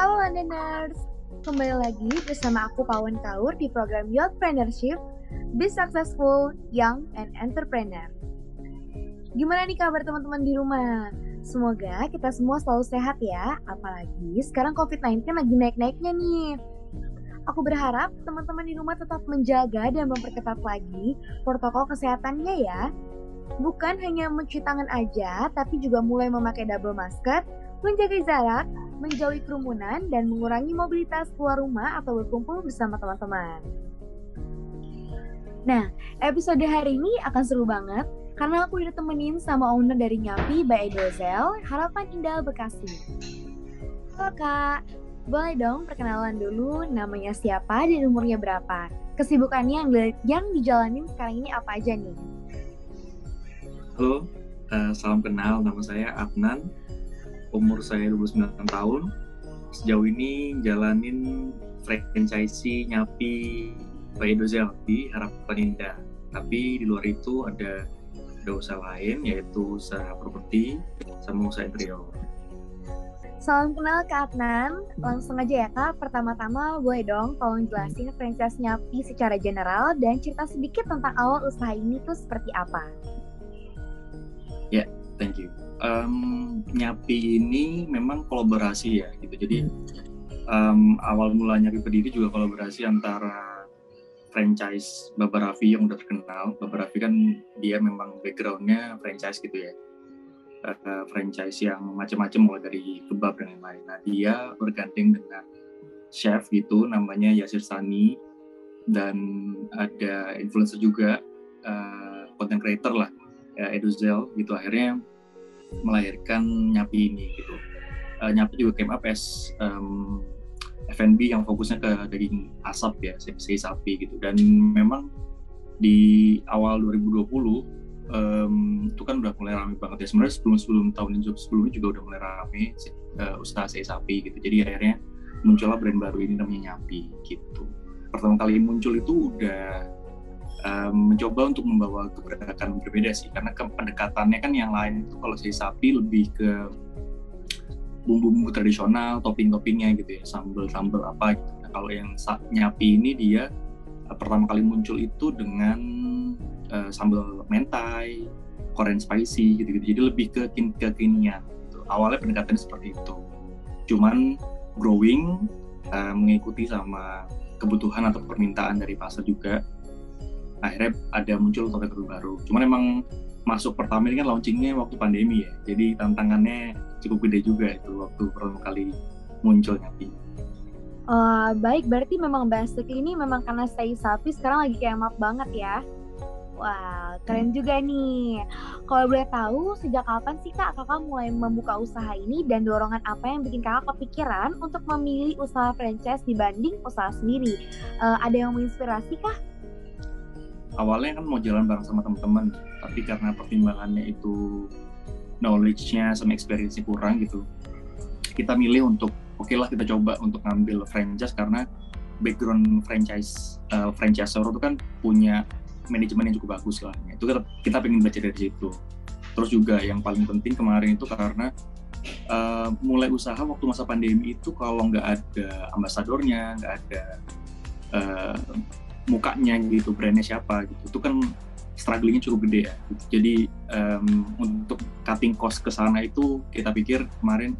Halo Londoners, kembali lagi bersama aku Pawan Kaur di program Youthpreneurship, Be Successful, Young and Entrepreneur. Gimana nih kabar teman-teman di rumah? Semoga kita semua selalu sehat ya, apalagi sekarang COVID-19 lagi naik-naiknya nih. Aku berharap teman-teman di rumah tetap menjaga dan memperketat lagi protokol kesehatannya ya. Bukan hanya mencuci tangan aja, tapi juga mulai memakai double masker, menjaga jarak, menjauhi kerumunan, dan mengurangi mobilitas keluar rumah atau berkumpul bersama teman-teman. Nah, episode hari ini akan seru banget karena aku ditemenin sama owner dari Nyapi by Edozel, Harapan Indah Bekasi. Halo Kak, boleh dong perkenalan dulu namanya siapa dan umurnya berapa? Kesibukannya yang dijalanin sekarang ini apa aja nih? Halo, salam kenal, nama saya Adnan, umur saya 29 tahun. Sejauh ini jalanin franchisee Nyapi by Edozel di Harapan Indah. Tapi di luar itu ada usaha lain, yaitu usaha properti sama usaha interior. Salam kenal Kak Adnan, langsung aja ya Kak. Pertama-tama boleh dong tolong jelasin franchise Nyapi secara general dan cerita sedikit tentang awal usaha ini tuh seperti apa. Ya, thank you. Nyapi ini memang kolaborasi ya, gitu. Jadi awal mula Nyapi berdiri juga kolaborasi antara franchise Baba Raffi yang udah terkenal. Baba Raffi kan dia memang backgroundnya franchise gitu ya, franchise yang macam-macam mulai dari kebab dan lain-lain. Nah dia bergandeng dengan chef gitu namanya Yasir Sani, dan ada influencer juga, content creator lah, Edozel gitu. Akhirnya melahirkan Nyapi ini gitu. Nyapi juga came up as F&B yang fokusnya ke daging asap ya, sei sapi gitu. Dan memang di awal 2020 itu kan udah mulai ramai banget ya. Sebenarnya sebelum tahun sebelumnya juga udah mulai ramai usaha sei sapi gitu. Jadi akhirnya muncullah brand baru ini namanya Nyapi gitu. Pertama kali muncul itu udah mencoba untuk membawa keberagaman berbeda sih, karena pendekatannya kan yang lain itu kalau sei sapi lebih ke bumbu-bumbu tradisional, topping-toppingnya gitu ya, sambal apa gitu. Nah, kalau yang Nyapi ini dia pertama kali muncul itu dengan sambal mentai, Korean spicy gitu-gitu. Jadi lebih ke kekinian gitu. Awalnya pendekatannya seperti itu. Cuman growing, mengikuti sama kebutuhan atau permintaan dari pasar juga. Akhirnya ada muncul topik baru. Cuman emang masuk pertama ini kan launchingnya waktu pandemi ya. Jadi tantangannya cukup gede juga itu waktu pertama kali muncul Nyapi. Baik, berarti memang basically ini memang karena sei sapi sekarang lagi kayak map banget ya. Wah, keren juga nih. Kalau boleh tahu, sejak kapan sih kakak mulai membuka usaha ini dan dorongan apa yang bikin kakak kepikiran untuk memilih usaha franchise dibanding usaha sendiri? Ada yang menginspirasi kah? Awalnya kan mau jalan bareng sama teman-teman, tapi karena pertimbangannya itu knowledge-nya sama experience-nya kurang gitu, kita milih untuk oke lah kita coba untuk ngambil franchise, karena background franchisor itu kan punya manajemen yang cukup bagus lah. Itu kita pengen baca dari situ. Terus juga yang paling penting kemarin itu karena mulai usaha waktu masa pandemi itu kalau nggak ada ambasadornya, nggak ada mukanya gitu, brandnya siapa gitu, itu kan strugglingnya cukup gede ya gitu. Jadi untuk cutting cost ke sana itu kami pikir kemarin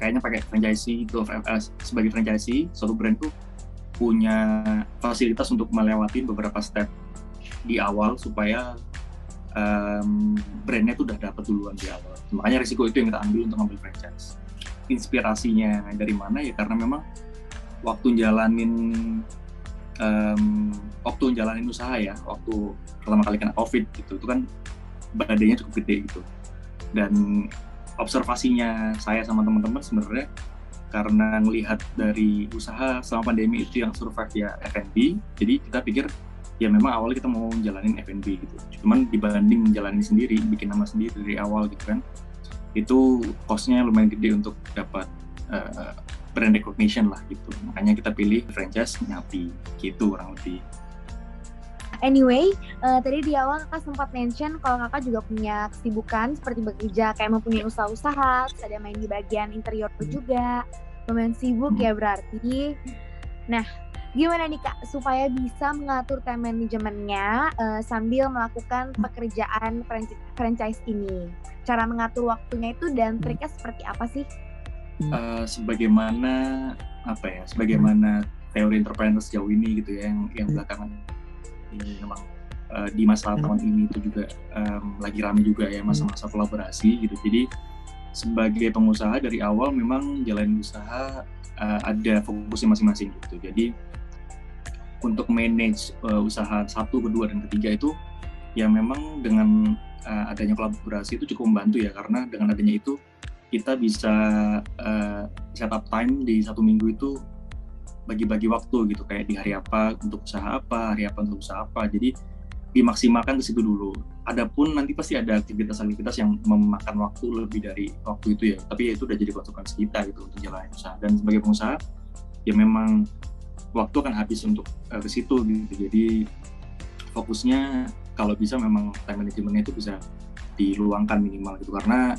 kayaknya pakai franchisee itu, sebagai franchisee suatu brand tuh punya fasilitas untuk melewati beberapa step di awal supaya brandnya tuh udah dapat duluan di awal. Makanya risiko itu yang kita ambil untuk ngambil franchise. Inspirasinya dari mana ya, karena memang waktu jalanin usaha ya, waktu pertama kali kena COVID gitu, itu kan badainya cukup gede gitu. Dan observasinya saya sama teman-teman sebenarnya karena ngelihat dari usaha selama pandemi itu yang survive ya F&B, jadi kita pikir ya memang awalnya kita mau jalanin F&B gitu. Cuman dibanding jalanin sendiri, bikin nama sendiri dari awal gitu kan, itu cost-nya lumayan gede untuk dapat brand recognition lah gitu. Makanya kita pilih franchise Nyapi gitu kurang lebih. Anyway, tadi di awal kakak sempat mention kalau kakak juga punya kesibukan seperti bekerja, kayak mempunyai usaha-usaha, terus ada main di bagian interior juga, lumayan sibuk ya berarti. Nah, gimana nih Kak supaya bisa mengatur time manajemennya sambil melakukan pekerjaan franchise ini? Cara mengatur waktunya itu dan triknya seperti apa sih? Sebagaimana teori entrepreneur sejauh ini gitu ya, yang belakangan ini memang di masa tahun ini itu juga lagi ramai juga ya masa-masa kolaborasi gitu. Jadi sebagai pengusaha dari awal memang jalanin usaha ada fokusnya masing-masing gitu. Jadi untuk manage usaha 1, kedua, dan ketiga itu ya memang dengan adanya kolaborasi itu cukup membantu ya, karena dengan adanya itu kita bisa set up time di 1 minggu itu bagi-bagi waktu gitu, kayak di hari apa untuk usaha apa, hari apa untuk usaha apa, jadi dimaksimalkan ke situ dulu. Adapun nanti pasti ada aktivitas-aktivitas yang memakan waktu lebih dari waktu itu ya, tapi ya itu udah jadi konsekuensi kita gitu untuk jalanin usaha. Dan sebagai pengusaha ya memang waktu akan habis untuk ke situ gitu, jadi fokusnya kalau bisa memang time managementnya itu bisa diluangkan minimal gitu, karena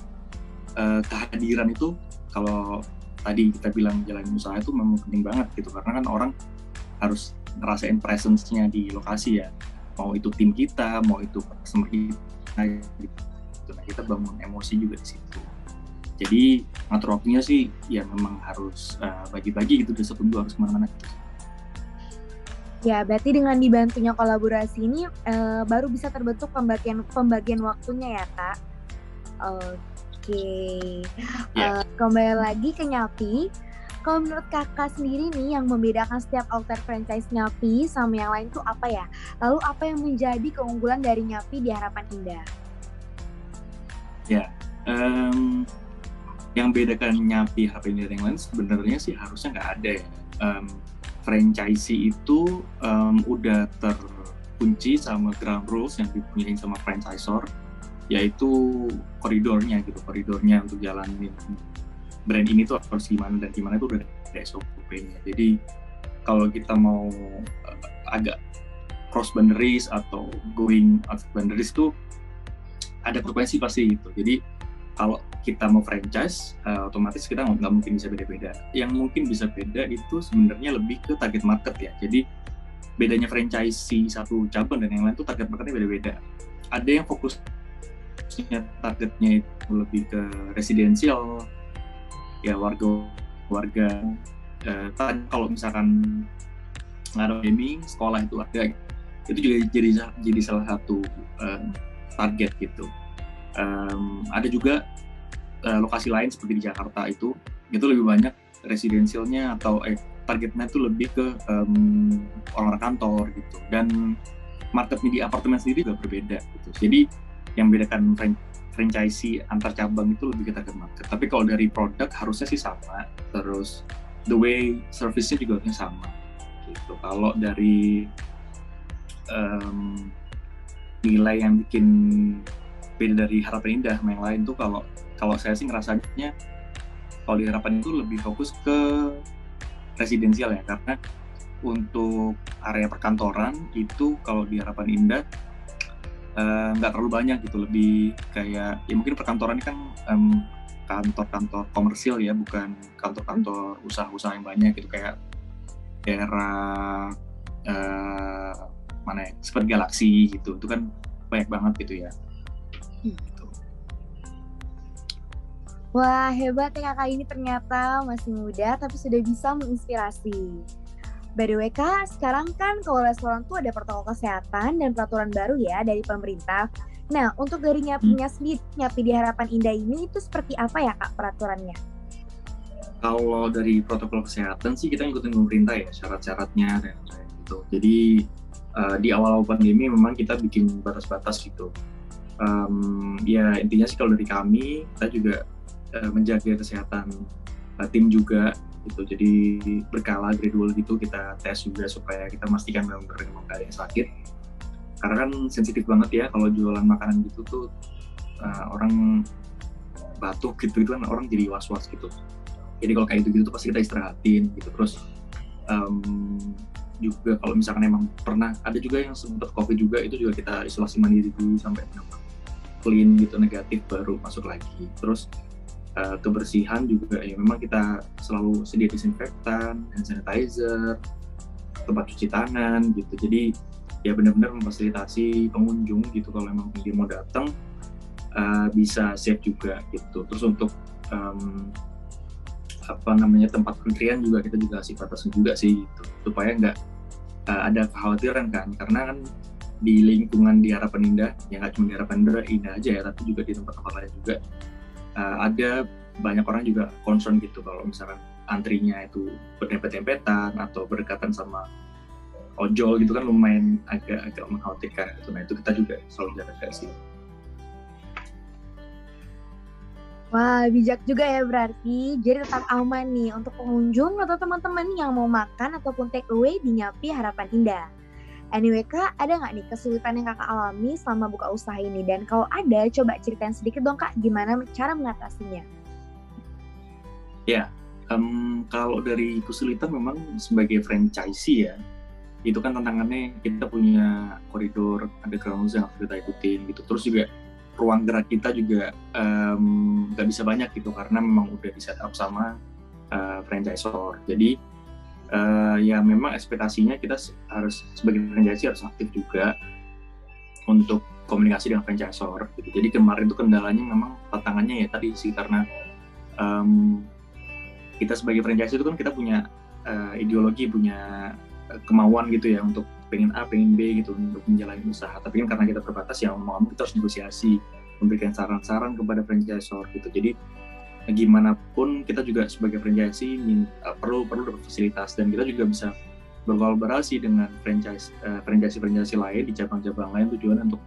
kehadiran itu kalau tadi kita bilang jalanin usaha itu memang penting banget gitu, karena kan orang harus ngerasain presence-nya di lokasi ya, mau itu tim kita, mau itu customer kita gitu. Nah, kita bangun emosi juga di situ. Jadi ngatur waktunya sih ya memang harus bagi-bagi gitu, dari satu dua harus kemana-mana gitu. Ya, berarti dengan dibantunya kolaborasi ini baru bisa terbentuk pembagian waktunya ya, Kak. Oke. Kembali lagi ke Nyapi. Kalau menurut kakak sendiri nih, yang membedakan setiap outlet franchise Nyapi sama yang lain tuh apa ya? Lalu apa yang menjadi keunggulan dari Nyapi di Harapan Indah? Ya, yang bedakan Nyapi, Harapan Indah, dan yang lain sebenarnya sih harusnya nggak ada ya. Franchisee itu udah terkunci sama ground rules yang dipunyai sama franchisor, yaitu koridornya untuk jalanin brand ini tuh harus gimana dan gimana itu udah ada SOP-nya. Jadi kalau kita mau agak cross boundaries atau going out boundaries tuh ada konsekuensi pasti gitu. Jadi kalau kita mau franchise, otomatis kita nggak mungkin bisa beda-beda. Yang mungkin bisa beda itu sebenarnya lebih ke target market ya. Jadi bedanya franchisee satu cabang dan yang lain tuh target marketnya beda-beda. Ada yang fokusnya targetnya itu lebih ke residensial, ya warga. Kalau misalkan ngaruh gaming, sekolah itu ada, itu juga jadi salah satu target gitu. Ada juga lokasi lain seperti di Jakarta itu lebih banyak residensialnya atau targetnya itu lebih ke orang kantor gitu, dan marketnya di apartemen sendiri juga berbeda gitu. Jadi yang membedakan franchisee antar cabang itu lebih ke target market. Tapi kalau dari produk harusnya sih sama, terus the way service-nya juga harusnya sama gitu. Kalau dari nilai yang bikin beda dari Harapan Indah sama yang lain tuh, kalau saya sih ngerasanya kalau di Harapan itu lebih fokus ke residensial ya, karena untuk area perkantoran itu kalau di Harapan Indah nggak terlalu banyak gitu, lebih kayak ya mungkin perkantoran ini kan kantor-kantor komersil ya, bukan kantor-kantor usaha-usaha yang banyak gitu, kayak daerah mana ya, seperti Galaxy gitu, itu kan banyak banget gitu ya. Gitu. Wah, hebat ya kakak ini, ternyata masih muda tapi sudah bisa menginspirasi. By the way Kak, sekarang kan kalau restoran tuh ada protokol kesehatan dan peraturan baru ya dari pemerintah. Nah, untuk dari Nyapinya sendiri, Nyapi di Harapan Indah ini itu seperti apa ya Kak peraturannya? Kalau dari protokol kesehatan sih kita ngikutin pemerintah ya, syarat-syaratnya dan gitu. Jadi di awal pandemi memang kita bikin batas-batas gitu. Ya intinya sih kalau dari kami, kita juga menjaga kesehatan tim juga gitu, jadi berkala gradual gitu kita tes juga supaya kita pastikan benar-benar nggak ada yang sakit, karena kan sensitif banget ya kalau jualan makanan gitu tuh, orang batuk gitu kan orang jadi was-was gitu. Jadi kalau kayak gitu tuh pasti kita istirahatin gitu. Terus juga kalau misalkan emang pernah ada juga yang sempat COVID juga, itu juga kita isolasi mandiri dulu sampai clean gitu, negatif, baru masuk lagi. Terus kebersihan juga ya memang kita selalu sedia disinfektan, hand sanitizer, tempat cuci tangan gitu. Jadi ya benar-benar memfasilitasi pengunjung gitu kalau memang dia mau datang bisa safe juga gitu. Terus untuk tempat antrian juga kita juga kasih batasan juga sih gitu, supaya nggak ada kekhawatiran kan, karena kan di lingkungan di Harapan Indah, ya nggak cuma di Harapan Indah aja ya, tapi juga di tempat-tempat lain juga ada banyak orang juga concern gitu kalau misalkan antrinya itu berdempet-dempetan atau berdekatan sama ojol gitu kan, lumayan agak mengkhawatirkan gitu. Nah itu kita juga selalu jaga sih. Wah, bijak juga ya berarti. Jadi tetap aman nih untuk pengunjung atau teman-teman yang mau makan ataupun take away di Nyapi Harapan Indah. Anyway Kak, ada nggak nih kesulitan yang Kakak alami selama buka usaha ini? Dan kalau ada, coba ceritain sedikit dong Kak, gimana cara mengatasinya? Ya, kalau dari kesulitan memang sebagai franchisee ya, itu kan tantangannya kita punya koridor, ada ground rules yang harus kita ikutin gitu. Terus juga ruang gerak kita juga nggak bisa banyak gitu, karena memang udah di setup sama franchisor. Jadi ya memang ekspektasinya kita harus sebagai franchisee harus aktif juga untuk komunikasi dengan franchisor gitu. Jadi kemarin itu kendalanya memang tantangannya ya tadi sih, karena kita sebagai franchisee itu kan kita punya ideologi, punya kemauan gitu ya untuk pengen A, pengen B gitu untuk menjalani usaha. Tapi kan karena kita terbatas ya ngomong-ngomong kita harus negosiasi, memberikan saran-saran kepada franchisor gitu. Jadi gimana pun kita juga sebagai franchisee perlu dapat fasilitas, dan kita juga bisa berkolaborasi dengan franchisee lain di cabang-cabang lain, tujuannya untuk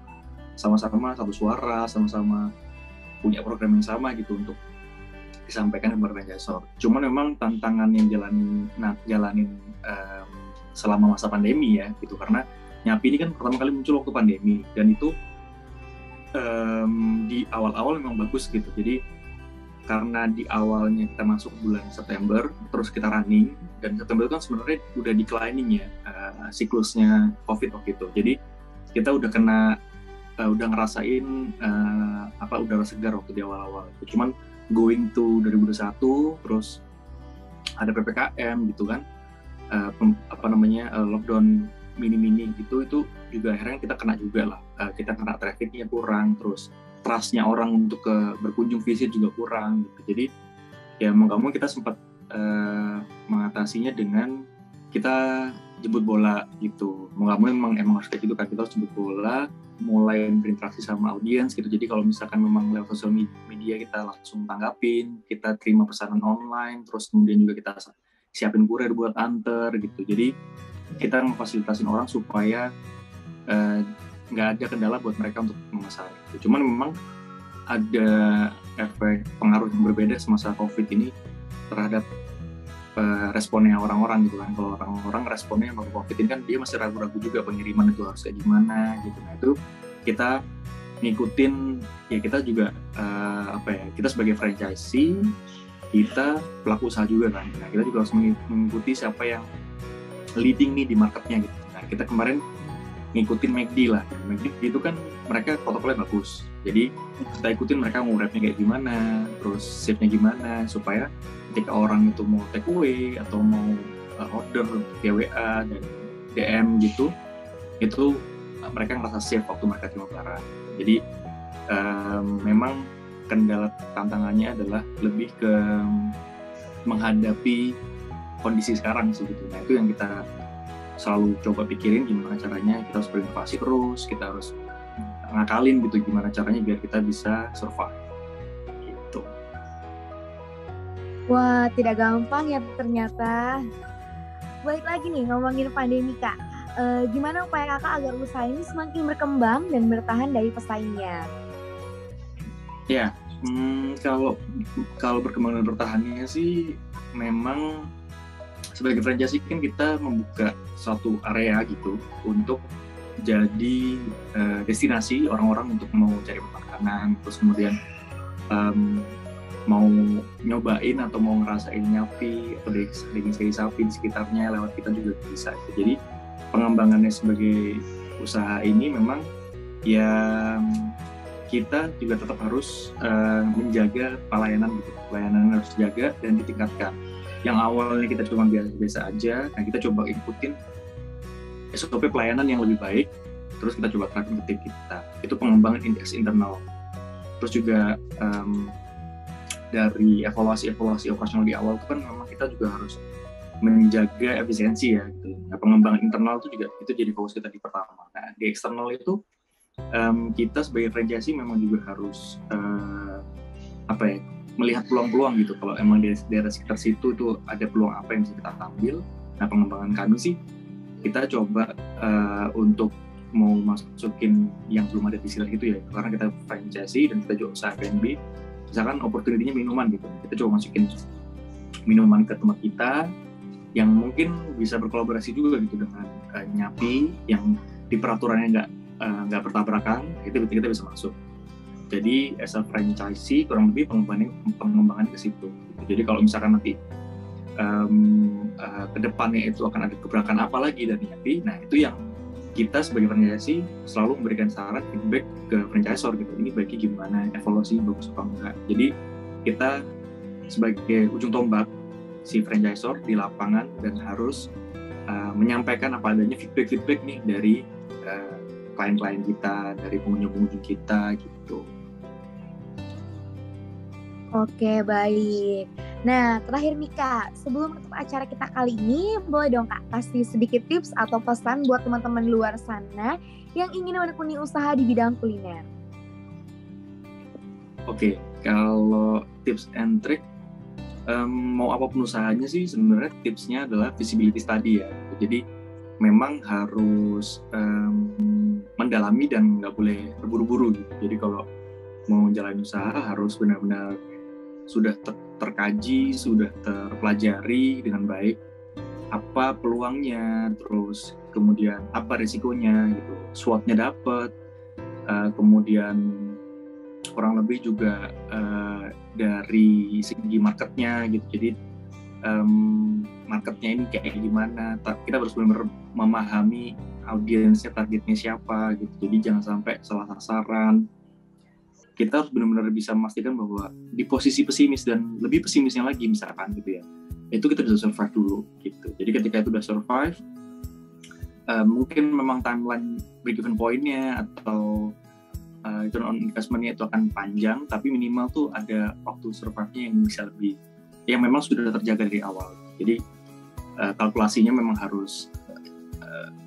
sama-sama satu suara, sama-sama punya program yang sama gitu untuk disampaikan kepada franchisor. Cuman memang tantangan yang jalanin selama masa pandemi ya gitu, karena Nyapi ini kan pertama kali muncul waktu pandemi, dan itu di awal-awal memang bagus gitu. Jadi karena di awalnya kita masuk bulan September, terus kita running, dan September itu kan sebenarnya udah declining ya siklusnya COVID waktu itu. Jadi kita udah ngerasain udara segar waktu di awal-awal. Cuman going to 2021, terus ada PPKM gitu kan, lockdown mini gitu, itu juga akhirnya kita kena juga lah. Kita kena trafficnya kurang, terus trustnya orang untuk berkunjung visit juga kurang gitu. Jadi ya mau nggak mau kita sempat mengatasinya dengan kita jemput bola gitu. Mau nggak mau emang harus kayak gitu kan, kita harus jemput bola, mulai berinteraksi sama audiens gitu. Jadi kalau misalkan memang lewat sosial media kita langsung tanggapin, kita terima pesanan online, terus kemudian juga kita siapin kurir buat anter gitu. Jadi kita memfasilitasin orang supaya nggak ada kendala buat mereka untuk memesan. Cuman memang ada efek pengaruh yang berbeda semasa COVID ini terhadap responnya orang-orang gitu kan. Kalau orang-orang responnya sama COVID ini kan dia masih ragu-ragu juga pengiriman itu harus kayak gimana gitu. Nah itu kita ngikutin ya, kita juga kita sebagai franchisee, kita pelaku usaha juga kan. Nah kita juga harus mengikuti siapa yang leading nih di marketnya gitu. Nah kita kemarin ngikutin McD lah. McD itu kan mereka protokolnya bagus. Jadi kita ikutin mereka mau wrapnya kayak gimana, terus shape-nya gimana, supaya ketika orang itu mau take away atau mau order via WA dan DM gitu, itu mereka ngerasa safe waktu mereka terima barang. Jadi memang kendala tantangannya adalah lebih ke menghadapi kondisi sekarang sih gitu. Nah itu yang kita selalu coba pikirin, gimana caranya kita harus berinovasi terus, kita harus ngakalin gitu gimana caranya biar kita bisa survive gitu. Wah, tidak gampang ya ternyata. Balik lagi nih ngomongin pandemi Kak, gimana upaya Kakak agar usaha ini semakin berkembang dan bertahan dari pesaingnya? Ya, kalau berkembang dan bertahannya sih memang sebagai franchisee kan kita membuka suatu area gitu untuk jadi destinasi orang-orang untuk mau cari makanan, terus kemudian mau nyobain atau mau ngerasain nyapi atau definisi sapi di sekitarnya lewat kita juga bisa. Jadi pengembangannya sebagai usaha ini memang ya kita juga tetap harus menjaga pelayanan gitu. Pelayanan harus dijaga dan ditingkatkan. Yang awalnya kita cuma biasa aja, nah kita coba ikutin SOP pelayanan yang lebih baik, terus kita coba terapin ke tim kita. Itu pengembangan indeks internal. Terus juga dari evaluasi operasional di awal itu kan memang kita juga harus menjaga efisiensi ya gitu. Nah, pengembangan internal itu juga itu jadi fokus kita di pertama. Nah, di eksternal itu kita sebagai franchisee memang juga harus melihat peluang-peluang gitu. Kalau emang di daerah sekitar situ tuh ada peluang apa yang bisa kita ambil. Nah, pengembangan kami sih kita coba untuk mau masukin yang belum ada di sekitar itu ya, karena kita franchisee dan kita juga usaha F&B. Misalkan opportunity-nya minuman gitu, kita coba masukin minuman ke tempat kita yang mungkin bisa berkolaborasi juga gitu dengan Nyapi yang di peraturannya nggak bertabrakan, itu kita bisa masuk. Jadi as a franchisee kurang lebih pengembangan ke situ. Jadi kalau misalkan nanti kedepannya itu akan ada gebrakan apa lagi dari Nyapi, nah itu yang kita sebagai franchisee selalu memberikan saran feedback ke franchisor gitu. Ini baiknya gimana, evaluasi bagus apa enggak. Jadi kita sebagai ujung tombak si franchisor di lapangan dan harus menyampaikan apa adanya feedback nih dari klien-klien kita, dari pengunjung-pengunjung kita gitu. Oke, baik. Nah, terakhir nih Kak, sebelum menutup acara kita kali ini, boleh dong Kak kasih sedikit tips atau pesan buat teman-teman luar sana yang ingin menekuni usaha di bidang kuliner. Oke, kalau tips and trick, mau apapun usahanya sih sebenarnya tipsnya adalah visibility study ya. Jadi memang harus mendalami dan nggak boleh terburu-buru gitu. Jadi kalau mau jalan usaha harus benar-benar sudah terkaji, sudah terpelajari dengan baik apa peluangnya, terus kemudian apa risikonya gitu, SWOT-nya dapat, kemudian kurang lebih juga dari segi marketnya gitu. Jadi marketnya ini kayak gimana, kita harus benar-benar memahami audiensnya, targetnya siapa gitu. Jadi jangan sampai salah sasaran. Kita harus benar-benar bisa memastikan bahwa di posisi pesimis dan lebih pesimisnya lagi misalkan gitu ya, itu kita bisa survive dulu gitu. Jadi ketika itu udah survive, mungkin memang timeline break-even point-nya atau return on investment-nya itu akan panjang, tapi minimal tuh ada waktu survive-nya yang bisa lebih, yang memang sudah terjaga dari awal. Jadi kalkulasinya memang harus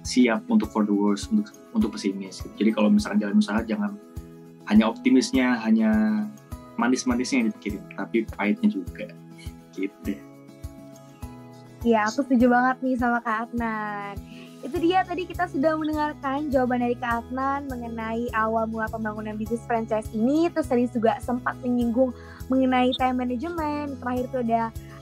siap untuk for the worst, untuk pesimis gitu. Jadi kalau misalkan jalan usaha jangan hanya optimisnya, hanya manis-manisnya yang dipikirin, tapi pahitnya juga gitu. Ya, aku setuju banget nih sama Kak Adnan. Itu dia tadi kita sudah mendengarkan jawaban dari Kak Adnan mengenai awal mula pembangunan bisnis franchise ini. Terus tadi juga sempat menyinggung mengenai time management. Terakhir itu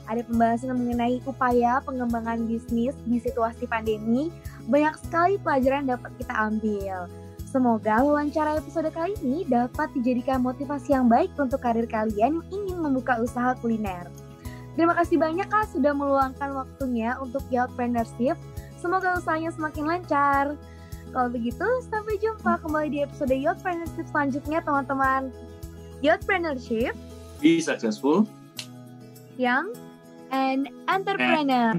ada pembahasan mengenai upaya pengembangan bisnis di situasi pandemi. Banyak sekali pelajaran yang dapat kita ambil. Semoga wawancara episode kali ini dapat dijadikan motivasi yang baik untuk karir kalian yang ingin membuka usaha kuliner. Terima kasih banyak Kak sudah meluangkan waktunya untuk Yotpreneurship. Semoga usahanya semakin lancar. Kalau begitu, sampai jumpa kembali di episode Yotpreneurship selanjutnya teman-teman. Yotpreneurship, be successful, young, and entrepreneur.